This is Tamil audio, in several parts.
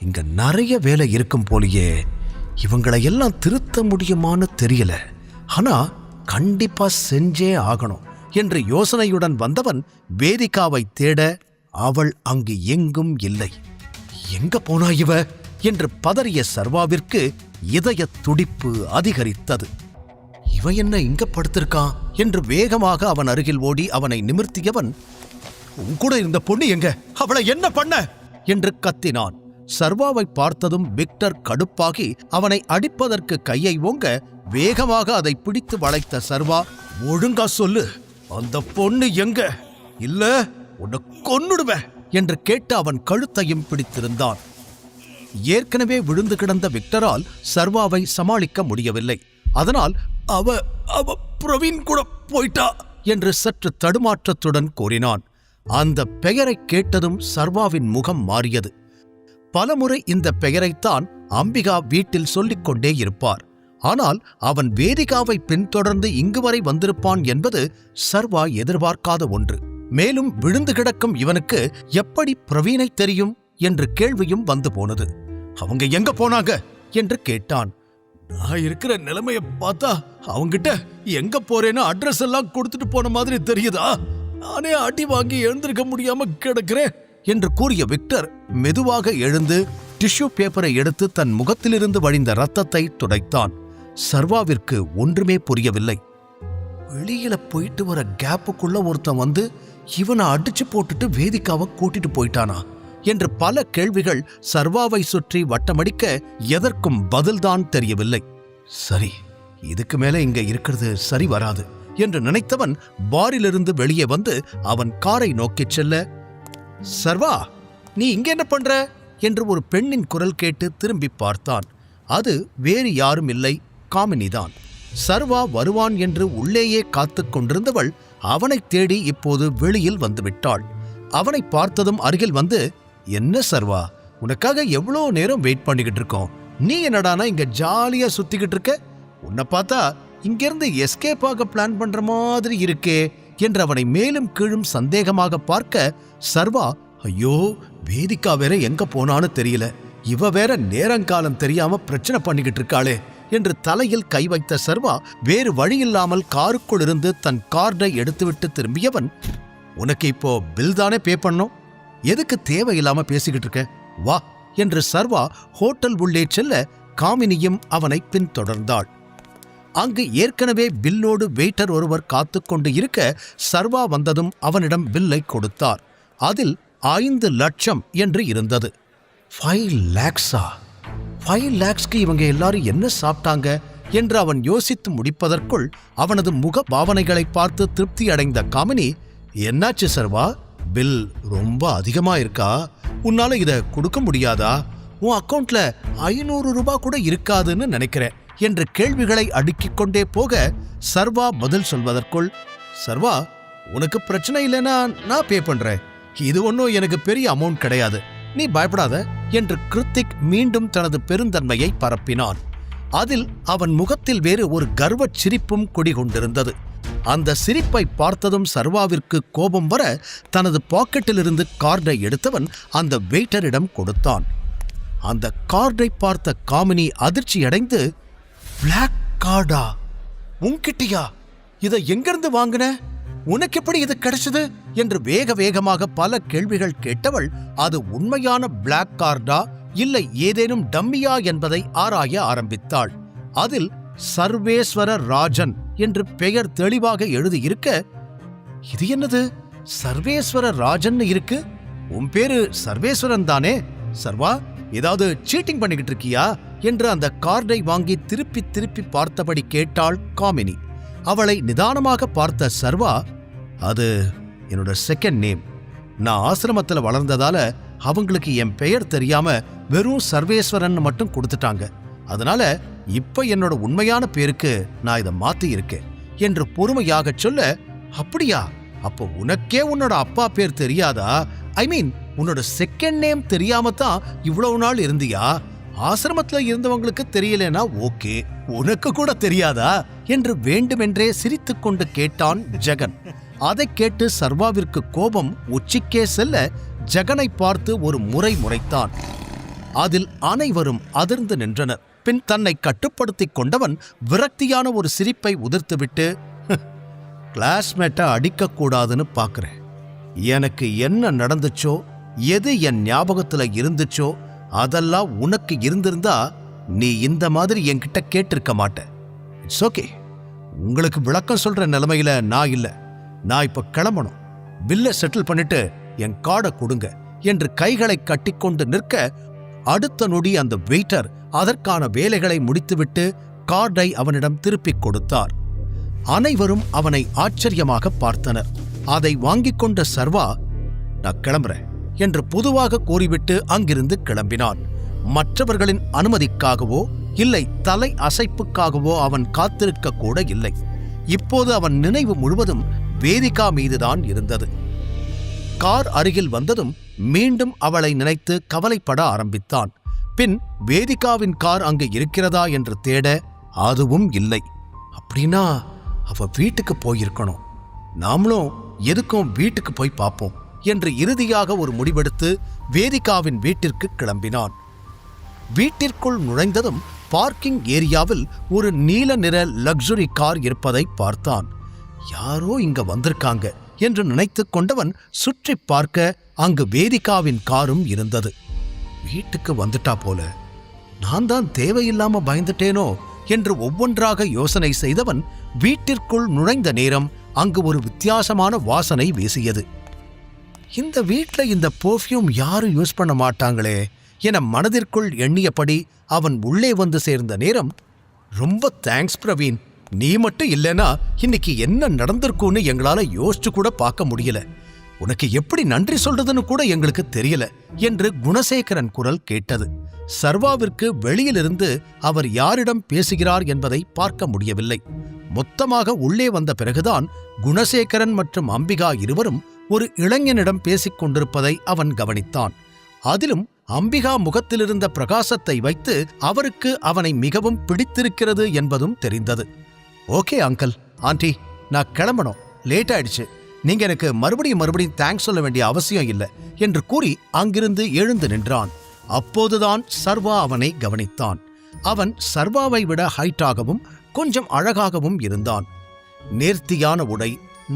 இங்க நிறைய வேலை இருக்கும் போலியே. இவங்களை எல்லாம் திருத்த முடியுமான்னு தெரியல. ஆனா கண்டிப்பா செஞ்சே ஆகணும் என்று யோசனையுடன் வந்தவன் வேதிகாவை தேட அவள் அங்கு எங்கும் இல்லை. எங்க போனா இவ என்று பதறிய சர்வாவிற்கு இதய துடிப்பு அதிகரித்தது. இவ என்ன இங்க படுத்திருக்கான் என்று வேகமாக அவன் அருகில் ஓடி அவனை நிமிர்த்தியவன், உன்கூட இருந்த பொண்ணு எங்க, அவளை என்ன பண்ண என்று கத்தினான். சர்வாவை பார்த்ததும் விக்டர் கடுப்பாகி அவனை அடிப்பதற்கு கையை ஓங்க வேகமாக அதை பிடித்து வளைத்த சர்வா, ஒழுங்கா சொல்லு, அந்த பொண்ணு எங்க, இல்ல உன்னை கொன்னுடுவேன் என்று கேட்டு அவன் கழுத்தையும் பிடித்திருந்தான். ஏற்கனவே விழுந்து கிடந்த விக்டரால் சர்வாவை சமாளிக்க முடியவில்லை. அதனால் அவ பிரவீன் கூட போயிட்டா என்று சற்று தடுமாற்றத்துடன் கூறினான். அந்த பெயரை கேட்டதும் சர்வாவின் முகம் மாறியது. பலமுறை இந்த பெயரைத்தான் அம்பிகா வீட்டில் சொல்லிக் கொண்டே இருப்பார். ஆனால் அவன் வேதிகாவை பின்தொடர்ந்து இங்கு வரை வந்திருப்பான் என்பது சர்வா எதிர்பார்க்காத ஒன்று. மேலும் விழுந்து கிடக்கும் இவனுக்கு எப்படி பிரவீனை தெரியும் என்று கேள்வியும் வந்து போனது. அவங்க எங்க போனாங்க என்று கேட்டான். நான் இருக்கிற நிலைமைய பார்த்தா அவங்கிட்ட எங்க போறேன்னு அட்ரஸ் எல்லாம் கொடுத்துட்டு போன மாதிரி தெரியுதா? நானே அடி வாங்கி எழுந்திருக்க முடியாம கிடக்கிறேன் என்று கூறிய விக்டர் மெதுவாக எழுந்து டிஷ்யூ பேப்பரை எடுத்து தன் முகத்திலிருந்து வழிந்த ரத்தத்தை துடைத்தான். சர்வாவிற்கு ஒன்றுமே புரியவில்லை. வெளியில போயிட்டு வர கேப்புக்குள்ள ஒருத்தன் வந்து இவனை அடிச்சு போட்டுட்டு வேதிகாவை கூட்டிட்டு போயிட்டானா என்று பல கேள்விகள் சர்வாவை சுற்றி வட்டமடிக்க எதற்கும் பதில்தான் தெரியவில்லை. சரி, இதுக்கு மேல இங்க இருக்கிறது சரி வராது என்று நினைத்தவன் பாரிலிருந்து வெளியே வந்து அவன் காரை நோக்கிச் செல்ல, சர்வா, நீ இங்க என்ன பண்ற என்று ஒரு பெண்ணின் குரல் கேட்டு திரும்பி பார்த்தான். அது வேறு யாரும் இல்லை, காமினிதான். சர்வா வருவான் என்று உள்ளேயே காத்து கொண்டிருந்தவள் அவனை தேடி இப்போது வெளியில் வந்துவிட்டாள். அவனை பார்த்ததும் அருகில் வந்து, என்ன சர்வா, உனக்காக எவ்வளோ நேரம் வெயிட் பண்ணிக்கிட்டு இருக்கோம், நீ என்னடானா இங்க ஜாலியா சுத்திக்கிட்டு இருக்க, உன்னை பார்த்தா இங்கிருந்து எஸ்கேப் ஆக பிளான் பண்ற மாதிரி இருக்கே என்று அவனை மேலும் கீழும் சந்தேகமாக பார்க்க, சர்வா, ஐயோ, வேதிகா வேற எங்க போனான்னு தெரியல, இவ வேற நேரங்காலம் தெரியாம பிரச்சனை பண்ணிக்கிட்டு இருக்காளே என்று தலையில் கை வைத்த சர்வா வேறு வழியில்லாமல் காருக்குள் இருந்து தன் கார்டை எடுத்துவிட்டு திரும்பியவன், உனக்கு இப்போ பில் தானே பே பண்ணோம், எதுக்கு தேவையில்லாம பேசிக்கிட்டு இருக்க, வா என்று சர்வா ஹோட்டல் உள்ளே செல்ல காமினியும் அவனை பின்தொடர்ந்தாள். அங்கு ஏற்கனவே பில்லோடு வெயிட்டர் ஒருவர் காத்து கொண்டு இருக்க சர்வா வந்ததும் அவனிடம் பில்லை கொடுத்தார். அதில் 5 லட்சம் என்று இருந்தது. 5 lakhs-ஆ? 5 lakhs-க்கு இவங்க எல்லாரும் என்ன சாப்பிட்டாங்க என்று அவன் யோசித்து முடிப்பதற்குள் அவனது முக பாவனைகளை பார்த்து திருப்தி அடைந்த காமினி, என்னாச்சு சர்வா, பில் ரொம்ப அதிகமா இருக்கா, உன்னால இத கொடுக்க முடியாதா, உன் அக்கவுண்ட்ல 500 ரூபாய் கூட இருக்காதுன்னு நினைக்கிறேன் என்று கேள்விகளை அடுக்கிக் கொண்டே போக சர்வா பதில் சொல்வதற்குள், சர்வா, உனக்கு பிரச்சனை இல்லைன்னா நான் பே பண்றேன், இது ஒன்றும் எனக்கு பெரிய அமௌண்ட் கிடையாது, நீ பயப்படாத என்று கிருத்திக் மீண்டும் தனது பெருந்தன்மையை பரப்பினான். அதில் அவன் முகத்தில் வேறு ஒரு கர்வச் சிரிப்பும் குடிகொண்டிருந்தது. அந்த சிரிப்பை பார்த்ததும் சர்வாவிற்கு கோபம் வர தனது பாக்கெட்டிலிருந்து கார்டை எடுத்தவன் அந்த வெயிட்டரிடம் கொடுத்தான். அந்த கார்டை பார்த்த காமினி அதிர்ச்சியடைந்து, பிளாக் கார்டா, உன்கிட்டயா, இதை எங்கிருந்து வாங்கின, உனக்கு எப்படி இது கிடைச்சது என்று வேக வேகமாக பல கேள்விகள் கேட்டவள் அது உண்மையான பிளாக் கார்டா இல்லை ஏதேனும் டம்மியா என்பதை ஆராய ஆரம்பித்தாள். அதில் சர்வேஸ்வர ராஜன் என்று பெயர் தெளிவாக எழுதியிருக்க, இது என்னது, சர்வேஸ்வர ராஜன் இருக்கு, உன் பேரு சர்வேஸ்வரன் தானே சர்வா, ஏதாவது சீட்டிங் பண்ணிக்கிட்டு இருக்கியா என்று அந்த கார்டை வாங்கி திருப்பி திருப்பி பார்த்தபடி கேட்டாள் காமினி. அவளை நிதானமாக பார்த்த சர்வா, அது என்னோட செகண்ட் நேம், நான் ஆசிரமத்தில் வளர்ந்ததால அவங்களுக்கு என் பெயர் தெரியாம வெறும் சர்வேஸ்வரன் மட்டும் கொடுத்துட்டாங்க, அதனால இப்ப என்னோட உண்மையான பேருக்கு நான் இதை மாத்தி இருக்கேன் என்று பொறுமையாக சொல்ல, அப்படியா, அப்போ உனக்கே உன்னோட அப்பா பேர் தெரியாதா, ஐ மீன் உன்னோட செகண்ட் நேம் தெரியாம தான் இவ்வளவு நாள் இருந்தியா, ஆசிரமத்துல இருந்தவங்களுக்கு தெரியலனா ஓகே, உனக்கு கூட தெரியாதா என்று வேண்டுமென்றே சிரித்துக் கொண்டு கேட்டான் ஜெகன். அதை கேட்டு சர்வாவிற்கு கோபம் உச்சிக்கே செல்ல ஜெகனை பார்த்து ஒரு முறை முறைத்தான். அதில் அனைவரும் அதிர்ந்து நின்றனர். பின் தன்னை கட்டுப்படுத்திக் கொண்டவன் விரக்தியான ஒரு சிரிப்பை உதிர்த்துவிட்டு, கிளாஸ்மேட்டை அடிக்கக்கூடாதுன்னு பார்க்குறேன். எனக்கு என்ன நடந்துச்சோ, எது என் ஞாபகத்துல இருந்துச்சோ அதெல்லாம் உனக்கு இருந்திருந்தா நீ இந்த மாதிரி என்கிட்ட கேட்டிருக்க மாட்ட. It's okay. உங்களுக்கு விளக்கம் சொல்ற நிலைமையில நான் இல்லை. நான் இப்ப கிளம்பணும். பில்லை செட்டில் பண்ணிட்டு என் கார்டை கொடுங்க என்று கைகளை கட்டிக்கொண்டு நிற்க, அடுத்த நொடி அந்த வெயிட்டர் அதற்கான வேலைகளை முடித்துவிட்டு கார்டை அவனிடம் திருப்பிக் கொடுத்தார். அனைவரும் அவனை ஆச்சரியமாக பார்த்தனர். அதை வாங்கிக் கொண்ட சர்வா, நான் கிளம்புறேன் என்று பொதுவாக கூறிவிட்டு அங்கிருந்து கிளம்பினான். மற்றவர்களின் அனுமதிக்காகவோ இல்லை தலை அசைப்புக்காகவோ அவன் காத்திருக்க கூட இல்லை. இப்போது அவன் நினைவு முழுவதும் வேதிகா மீதுதான் இருந்தது. கார் அருகில் வந்ததும் மீண்டும் அவளை நினைத்து கவலைப்பட ஆரம்பித்தான். பின் வேதிகாவின் கார் அங்கு இருக்கிறதா என்று தேட அதுவும் இல்லை. அப்படின்னா அவ வீட்டுக்கு போயிருக்கணும். நாமளும் எதுக்கும் வீட்டுக்கு போய் பார்ப்போம் என்று இறுதியாக ஒரு முடிவெடுத்து வேதிகாவின் வீட்டிற்கு கிளம்பினான். வீட்டிற்குள் நுழைந்ததும் பார்க்கிங் ஏரியாவில் ஒரு நீல நிற லக்ஸுரி கார் இருப்பதை பார்த்தான். யாரோ இங்க வந்திருக்காங்க என்று நினைத்து கொண்டவன் சுற்றி பார்க்க அங்கு வேதிகாவின் காரும் இருந்தது. வீட்டுக்கு வந்துட்டா போல, நான் தான் தேவையில்லாம பயந்துட்டேனோ என்று ஒவ்வொன்றாக யோசனை செய்தவன் வீட்டிற்குள் நுழைந்த நேரம் அங்கு ஒரு வித்தியாசமான வாசனை வீசியது. இந்த வீட்ல இந்த பெர்ஃப்யூம் யாரும் யூஸ் பண்ண மாட்டாங்களே என மனதிற்குள் எண்ணியபடி அவன் உள்ளே வந்து சேர்ந்த நேரம், ரொம்ப தேங்க்ஸ் பிரவீன். நீ மட்டும் இல்லைனா இன்னைக்கு என்ன நடந்திருக்கும்னு எங்களால யோசிச்சு கூட பார்க்க முடியல. உனக்கு எப்படி நன்றி சொல்றதுன்னு கூட எங்களுக்கு தெரியல என்று குணசேகரன் குரல் கேட்டது. சர்வாவிற்கு வெளியிலிருந்து அவர் யாரிடம் பேசுகிறார் என்பதை பார்க்க முடியவில்லை. மொத்தமாக உள்ளே வந்த பிறகுதான் குணசேகரன் மற்றும் அம்பிகா இருவரும் ஒரு இளைஞனிடம் பேசிக் கொண்டிருப்பதை அவன் கவனித்தான். அதிலும் அம்பிகா முகத்திலிருந்த பிரகாசத்தை வைத்து அவருக்கு அவனை மிகவும் பிடித்திருக்கிறது என்பதும் தெரிந்தது. ஓகே அங்கிள், ஆண்டி, நான் கிளம்பணும். லேட் ஆயிடுச்சு. நீங்க எனக்கு மறுபடியும் தேங்க்ஸ் சொல்ல வேண்டிய அவசியம் இல்லை என்று கூறி அங்கிருந்து எழுந்து நின்றான். அப்போதுதான் சர்வா அவனை கவனித்தான். அவன் சர்வாவை விட ஹைட்டாகவும் கொஞ்சம் அழகாகவும் இருந்தான். நேர்த்தியான உடை,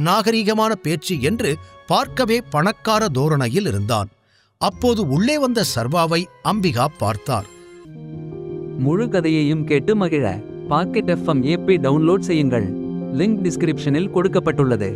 நாகரீகமான பேச்சு என்று பார்க்கவே பணக்கார தோரணையில் இருந்தான். அப்போது உள்ளே வந்த சர்வாவை அம்பிகா பார்த்தார். முழு கதையையும் கேட்டு மகிழ பாக்கெட் FM ஆப்பை டவுன்லோட் செய்யுங்கள். லிங்க் டிஸ்கிரிப்ஷனில் கொடுக்கப்பட்டுள்ளது.